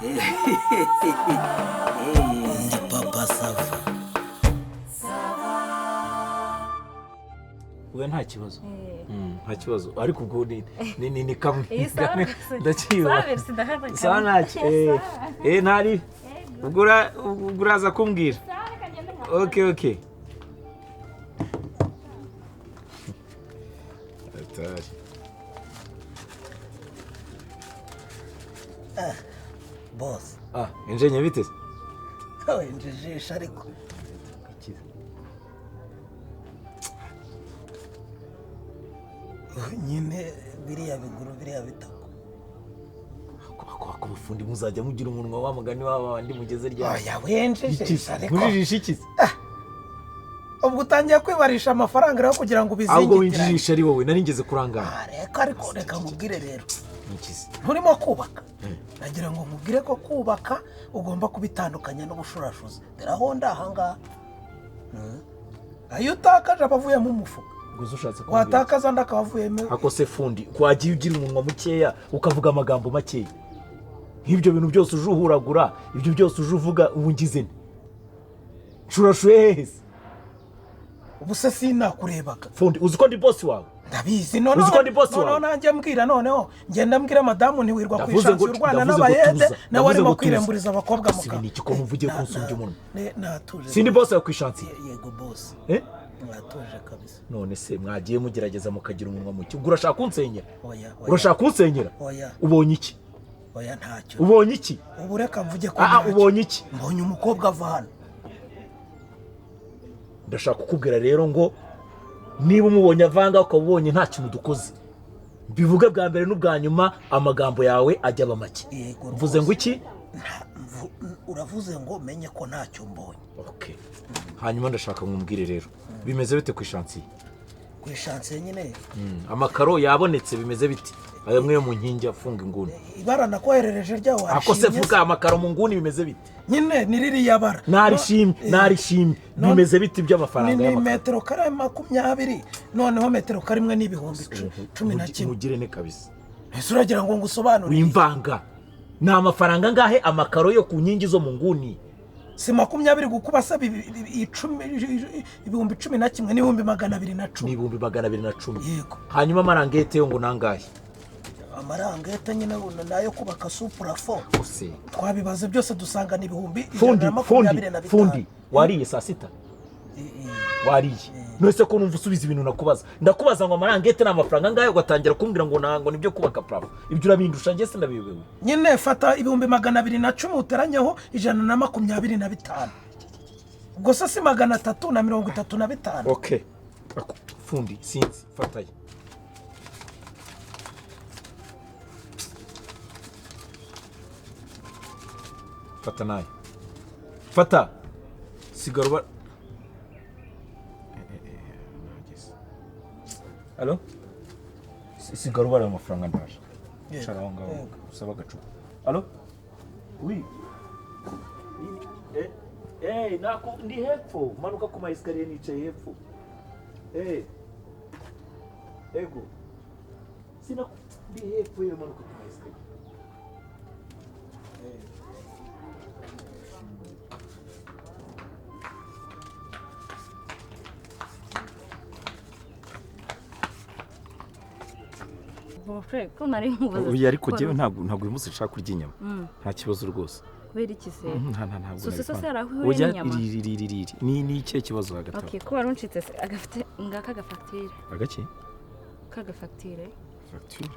Ndi papa SAVA. We nta kibazo. Nta kibazo. Ariko ubwo ni kamwe. Ndakiba. Sawa naki. Ntari. Uraza kumbwira. Okay. Atari. Boss. Enjenye bite? Enjeje ariko. Nyine biriya biguru biriya bitako. Ako bufundi muzajya mugira umunwa wa mugani w'abandi mugeze ryari. Oya wenjeje ariko. Mujijisha iki? Ubwo utangiye kwibarisha amafaranga rero kugira ngo bizingitire. Ahubwo winjijisha ari wowe nari ngeze kurangara. Ariko reka mubwire rero. Nikizi. Nturimo kubaka. Nagira ngo mubwire ko kubaka ugomba kubitandukanya n'ubushurashuzi. Deraho ndahanga. Ayo utakaje abavuye mu mufuka. Guzo ushatse ko watakaza ndakavuyemo. Ako se fundi kwagiye ugira umunwa mukeya ukavuga amagambo makeya. Nk'ibyo bintu byose ujuhuragura, ibyo byose ujuvuga ubungize nti. Shurashuye hese. Ubuse sinakurebaga. Fundi uziko ndi boss wawe. Ndabizi none nanjye mbwira noneho ngenda mbwira madamu ntiwirwa kwishansi Rwanda n'abayede nawe arimo kwiremburiza abakobwa muka. Ni iki ko muvugiye kunsumbya umuntu? Natuje. Sindi boss yawe kwishansi. Yego boss. Natuje kabisa. None se mwagiye mugerageza mukagira umunwa muke. Urashaka kunsenyera? Oya. Urashaka kunsenyera? Oya. Ubonye iki? Oya ntacyo. Ubonye iki? Ubu reka mvuge ko. Ubonye iki? Mbonye umukobwa ava hano. Ndashaka kukubwira rero ngo niba umubonye avanga ukabonye nta kintu dukoze. Bivuga bwa mbere n'ubwa nyuma amagambo yawe ajya bamake. Mvuze ngo iki? Uravuze ngo menye ko ntacyo mbonye. Okay. Hanyuma ndashaka ngumbwire rero. Bimeze bite kwishansi? Kwishansi nyine. Amakaro yabonetse bimeze bite? Ayo mwe mu nkingi afunga inguni. Ibara nakoherereje rya washimye. Ako se vuga amakaro mu nguni bimeze bite? Nyine niriri yabara. Narishimye. Bimeze bite by'amafaranga y'amakaro? Ni metero kare 20 noneho metero kare imwe n'ibihumbi 11. Mugire ne kabisa. Ese uragira ngo ngusobanure? Wimvanga. Na amafaranga ngahe amakaro yo ku nkingi zo mu nguni? Si 20 gukuba se 10,11 n'ibihumbi 210. N'ibihumbi 210. Yego. Hanyuma amarangete yo ngo nangahe? Amarangete nyine nayo kubaka suprafo. Ose. Twabibaze byose dusanga n'ibihumbi 125. Fundi wariye saa sita? Wariye. Nose ko numva usubiza ibintu nakubaza. Ndakubaza ngo amarangete n'amafaranga ngahe ugatangira kumbwira ngo nibyo kubaka pravo. Ibyo urabindusha nge se ndabibewe. Nyine fata ibihumbi 210 uteranyeho 125. Ubwo se si 335. Okay. Fundi sinzi fataye. Fata nayo. Fata. Sigaruba. Allo? Sigaruba ari amafaranga ndaje. Cara aho ngaho usaba agacupa. Allo? Oui. Nako ndi hepfo. Manuka ku maeskariye nicaye hepfo. Ego. Sina ndi hepfo yo manuka ku maeskariye. Ko nari nkubaza. Uyu ariko jewe ntabwo uyu munsi nshaka kurya inyama. Nta kibazo rwose. Kubera iki se? Ntabwo. Sose yarahuye n'inyama. Ni iki kibazo hagati? Okay, ko waruncitse agafite ngaka gafacture. Agaki? Kaga facture. Facture.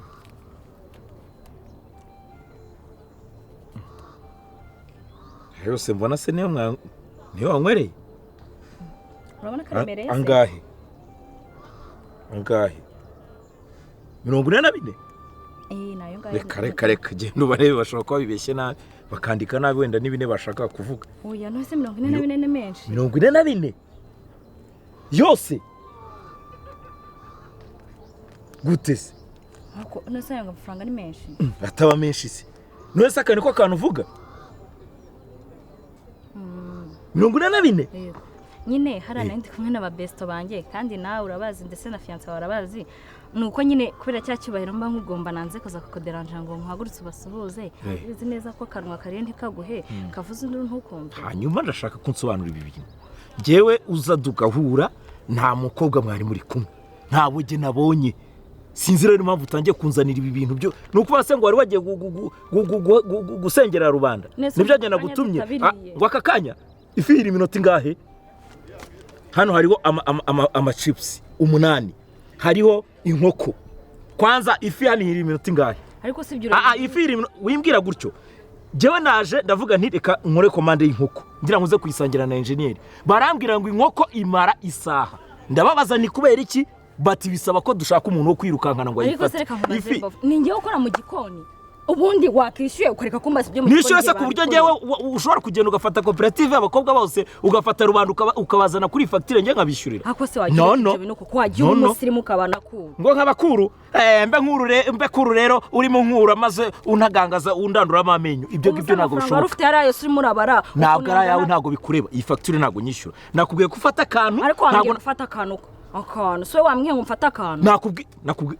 Yose mbona se niyo wanywereye? Urabona kamereye? Angahe? 44? Nayo ngahe. Reka genda ubarebe bashobora kuba bibeshye nabi bakandika nabi wenda n'ibine bashaka kuvuga. Oya no se 44 ni menshi. 44? Yose? Gute se? Ako no se yanga amafaranga ni menshi. Ataba menshi se. No se akani ko akantu uvuga? 44? Yego. nyine harana ndi kumwe n'ababesto banjye kandi nawe urabazi ndetse na fiance warabazi nuko nyine kubera cya cyubahiro mba nkugomba nanze kuza kukoderanja ngo muhagurutse basuhuze bizi neza ko kanwa kare ntikaguhe kavuze induru ntukumve hanyuma ndashaka kunsobanura ibi bintu jewe uza dugahura nta mukobwa mwari muri kumwe nta buge nabonye sinzira rero impamvu utangiye kunzanira ibi bintu byo nuko base ngo wari wagiye gusengera rubanda nibyo agenda gutumye ngo aka kanya ifiri iminota ingahe hano hariho ama chips 8 hariho inkoko kwanza ifi hano iri iminota ingahe ariko sibyo ifiri wimbwira gutyo jewe naje ndavuga nti reka nkore commande y'inkoko ngira nguze kuyisangira na engineer barambwira ngo inkoko imara isaha ndababaza ni kubera iki bati bisaba ko dushaka umuntu wo kwirukankana ngo ayifate ifi ningiye ukora mu gikoni ubundi wakishyuye ukareka kumbaza ibyo mu gikoni nishyuye se ku buryo ngewe ushobora kugenda ugafata koperative y'abakobwa bose ugafata rubanda ukabazana kuri facture nge nkabishyurira ako se wagiye ibyo bintu kuko wagiye umusirimu kabana kuru ngo nk'abakuru mbe kuru rero urimo nkura maze untagangaza undanduramo amenyo ibyo ngibyo ntago bishoboka ufite yarayo suri murabara ntabwo ari yawe ntago bikureba iyi facture ntago nyishyura nakubwiye gufata akantu ntago gufata akantu akantu so wambwiye ngo mfata akantu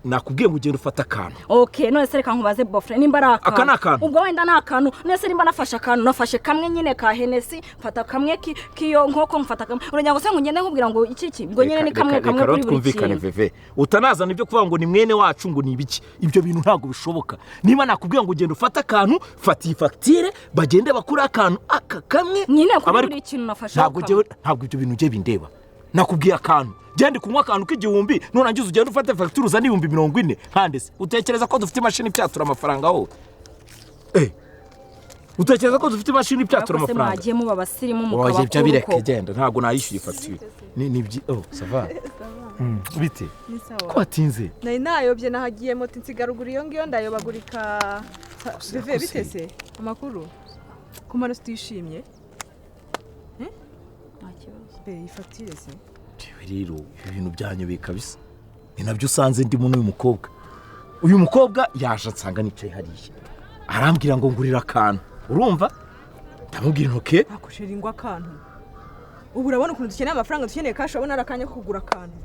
nakubwiye ngo ugende ufata akantu okay none se reka nkubaze boyfriend nimba ari akantu ubwo wenda nta kantu none se nimba nafashe akantu nafashe kamwe nyine ka Hennessy mfata kamwe kiyo nkoko mfata kamwe uranya ngo se ngende nkubwira ngo iki ngo nyine ni kamwe kuri buri kintu veve utanazana ibyo kuvuga ngo ni mwene wacu ngo ni ibiki ibyo bintu ntago bishoboka niba nakubwiye ngo ugende ufata akantu fata iyi facture bagende bakura akantu aka kamwe nyine kuri ikintu nafashe ntabwo ibyo bintu je bindeba nakubwiye akantu gende kunywa akantu k'igihumbi nurangiza ugende ufate facture uzana 40 handese utekereza ko dufite imashini ipyatura amafaranga ho utekereza ko dufite imashini ipyatura amafaranga mwagiye mu babasirimu mukaba ko bireke genda ntago nayishyuye facture ni SAVA bite ko atinze nari nayobye nahagiye moto nsigarugura iyo ngiyo ndayobagurika beve bitese amakuru kumara stishimye iyi facture se rero ibintu byanyobeye kabisa ni nabyo usanze ndimo n'uyu mukobwa uyu mukobwa yaje ansanga nicaye hariya arambwira ngo ngurira akantu urumva ndamubwira ntoke akoshera ingwa akantu ubu urabona ukuntu dukeneye amafaranga dukeneye cash abona arakanya ko kugura akantu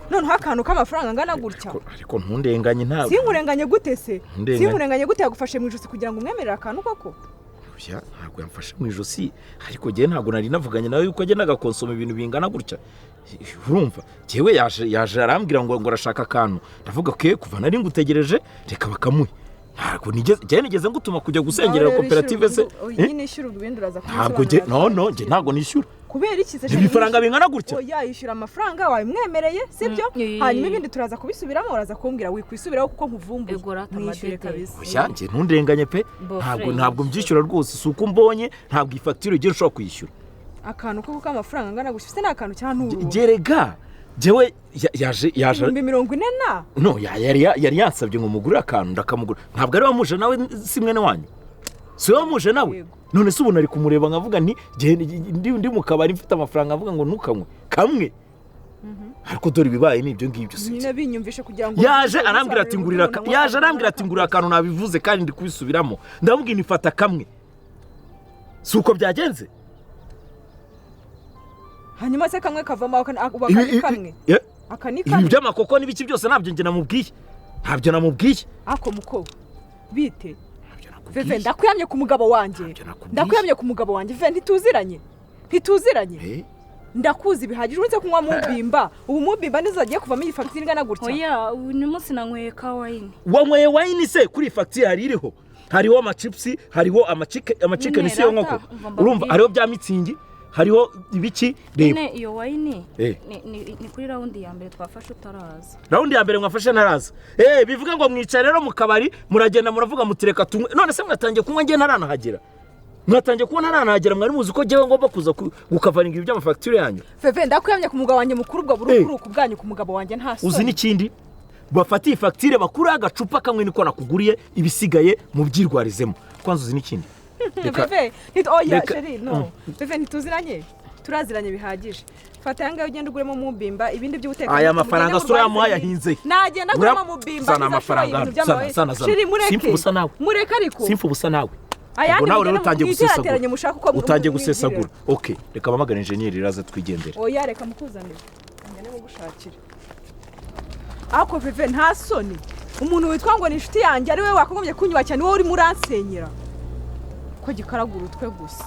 none akantu k'amafaranga ngana gutya ariko ntundenganye ntabwo sinkurenganye gute se sinkurenganye gute yagufashe mu ijosi kugira ngo umwemerere akantu koko ntabwo yamfashe mu ijosi ariko gihe ntabwo nari navuganye nawe yuko agenda agakonsoma ibintu bingana gutya urumva jewe yaje arambwira ngo arashaka akantu ndavuga ke kuva nari ngutegereje reka bakamuhe ntabwo nigeze ngutuma kujya gusengera koperative se nyine ishyura ibindi uraza ntabwo ntabwo nishyura kubera iki se ibifaranga bingana gutya oya yishyura amafaranga wamwemereye sibyo hanyuma ibindi turaza kubisubiramo uraza kumbwira wikwisubiraho kuko nkuvumbuye mwishyure kabisa oya nje ntundenganye pe ntabwo mbyishyura rwose suko mbonye ntabwo ifacture igiye nshobora kwishyura akantu ko k'amafaranga angana gutya se nakantu cyanturu gerega jewe yaje 40 na no yari yansabye ngo mugure akantu ndakamugura ntabwo ari wamuje nawe si mwene wanyu si wamuje nawe none se ubona ari kumureba nkavuga nti ndi mu kabari mfite amafaranga avuga ngo ntukamwe kamwe ariko dore bibaye nibyo ngibyo se nyine binyumvishe kugira ngo yaje arambwira ati ngurira akantu nabivuze kandi ndi kubisubiramo ndamubwira nifata kamwe suko byagenze hanyuma se kamwe kavamo kamwe ibi by'amakoko n'ibiki byose nabyo nge namubwiye ako muko bite veve ndakuyamye ku mugabo wanjye veve ntituziranye ndakuzi bihagije uretse kunywa mubimba ubu mubimba nizagiye kuvamo iyi facture ingana gutya oya ni munsi nanyweye ka wine wanyweye wine se kuri facture hariho amachips hariho amachike nisi yo nkoko urumva hariho bya mitsingi hariho ibiki reba iyo wine ni kuri round ya mbere twafashe utaraza round ya mbere mwafashe ntaraza bivuga ngo mwicara rero mu kabari muragenda muravuga mutireka tunywe none se mwatangiye kunywa nge naranahagera mwari muzi ko jewe ngomba kuza gukavaringa ibyo by'amafacture yanyu veve ndakuyamye ku mugabo wanjye mukuru bwo burukuru kubwanyu ku mugabo wanjye nta soni uzi n'ikindi bafatiye facture bakura agacupa kamwe niko nakuguriye ibisigaye mu byirwarizemo kwanza uzi n'ikindi veve oya sheri no veve ntituziranye turaziranye bihagije fata yanga ugenda uguremo mubimba ibindi by'ubutekano aya mafaranga sura yamuhaye ahinze nagenda guremo mubimba sana amafaranga sana sheri mureke simfu busa nawe mureke ariko simfu busa nawe ayandi nawe rero utangiye gusesagura mushaka uko utangiye gusesagura okay reka bamagana engineer iraza twigendere oya reka mukuzanire ngene mu gushakira ako Veve nta soni umuntu witwa ngo ni inshuti yanjye ari we wakagombye kunyuba cyane wowe uri muransenyera ko gikaragura utwe gusa